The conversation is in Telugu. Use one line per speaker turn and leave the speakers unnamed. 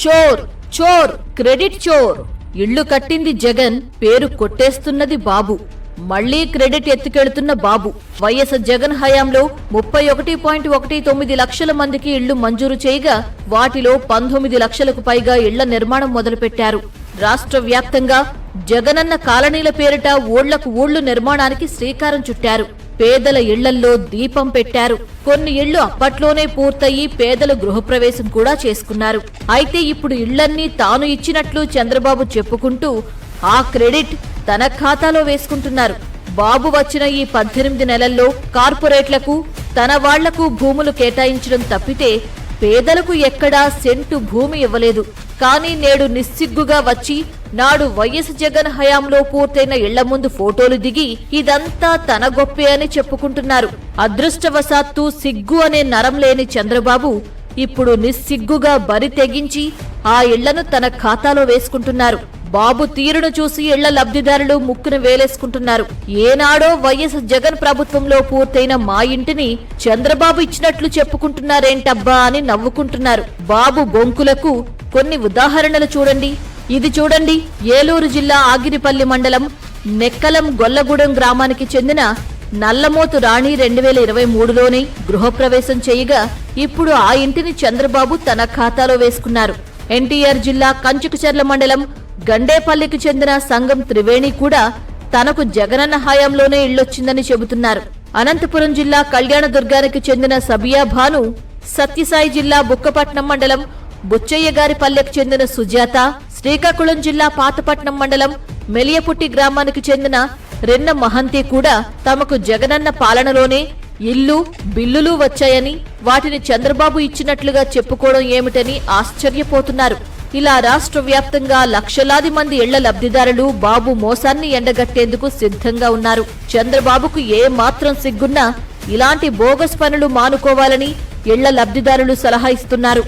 చోర్ చోర్ క్రెడిట్ చోర్. ఇళ్లు కట్టింది జగన్, పేరు కొట్టేస్తున్నది బాబు. మళ్లీ క్రెడిట్ ఎత్తుకెళ్తున్న బాబు. వైఎస్ జగన్ హయాంలో 31.19 లక్షల మందికి ఇళ్లు మంజూరు చేయగా వాటిలో 19 లక్షలకు పైగా ఇళ్ల నిర్మాణం మొదలుపెట్టారు. రాష్ట్ర వ్యాప్తంగా జగనన్న కాలనీల పేరిట ఊళ్లకు ఊళ్లు నిర్మాణానికి శ్రీకారం చుట్టారు. పేదల ఇళ్లల్లో దీపం పెట్టారు. కొన్ని ఇళ్లు అప్పట్లోనే పూర్తయి పేదలు గృహప్రవేశం కూడా చేసుకున్నారు. అయితే ఇప్పుడు ఇళ్లన్నీ తాను ఇచ్చినట్లు చంద్రబాబు చెప్పుకుంటూ ఆ క్రెడిట్ తన ఖాతాలో వేసుకుంటున్నారు. బాబు వచ్చిన ఈ 18 నెలల్లో కార్పొరేట్లకు తన వాళ్లకు భూములు కేటాయించడం తప్పితే పేదలకు ఎక్కడా సెంటు భూమి ఇవ్వలేదు. కానీ నేడు నిస్సిగ్గుగా వచ్చి నాడు వైఎస్ జగన్ హయాంలో పూర్తయిన ఇళ్ల ముందు ఫోటోలు దిగి ఇదంతా తన గొప్పే అని చెప్పుకుంటున్నారు. అదృష్టవశాత్తు సిగ్గు అనే నరం లేని చంద్రబాబు ఇప్పుడు నిస్సిగ్గుగా బరి తెగించి ఆ ఇళ్లను తన ఖాతాలో వేసుకుంటున్నారు. బాబు తీరును చూసి ఇళ్ల లబ్ధిదారులు ముక్కును వేలేసుకుంటున్నారు. ఏనాడో వైఎస్ జగన్ ప్రభుత్వంలో పూర్తయిన మా ఇంటిని చంద్రబాబు ఇచ్చినట్లు చెప్పుకుంటున్నారేంటబ్బా అని నవ్వుకుంటున్నారు. బాబు బొంకులకు కొన్ని ఉదాహరణలు చూడండి. ఇది చూడండి, ఏలూరు జిల్లా ఆగిరిపల్లి మండలం నెక్కలం గొల్లగూడెం గ్రామానికి చెందిన నల్లమోతు రాణి 2023లోనే గృహప్రవేశం చేయగా ఇప్పుడు ఆ ఇంటిని చంద్రబాబు తన ఖాతాలో వేసుకున్నారు. ఎన్టీఆర్ జిల్లా కంచుకచర్ల మండలం గండేపల్లికి చెందిన సంగం త్రివేణి కూడా తనకు జగనన్న హయాంలోనే ఇళ్లొచ్చిందని చెబుతున్నారు. అనంతపురం జిల్లా కళ్యాణదుర్గానికి చెందిన సబియా భాను, సత్యసాయి జిల్లా బుక్కపట్నం మండలం బుచ్చయ్య గారి పల్లెకు చెందిన సుజాత, శ్రీకాకుళం జిల్లా పాతపట్నం మండలం మెలియపుట్టి గ్రామానికి చెందిన రెన్న మహంతి కూడా తమకు జగనన్న పాలనలోనే ఇల్లు బిల్లులు వచ్చాయని వాటిని చంద్రబాబు ఇచ్చినట్లుగా చెప్పుకోవడం ఏమిటని ఆశ్చర్యపోతున్నారు. ఇలా రాష్ట్ర వ్యాప్తంగా లక్షలాది మంది ఇళ్ల లబ్ధిదారులు బాబు మోసాన్ని ఎండగట్టేందుకు సిద్ధంగా ఉన్నారు. చంద్రబాబుకు ఏ మాత్రం సిగ్గున్నా ఇలాంటి బోగస్ పనులు మానుకోవాలని ఇళ్ల లబ్ధిదారులు సలహా ఇస్తున్నారు.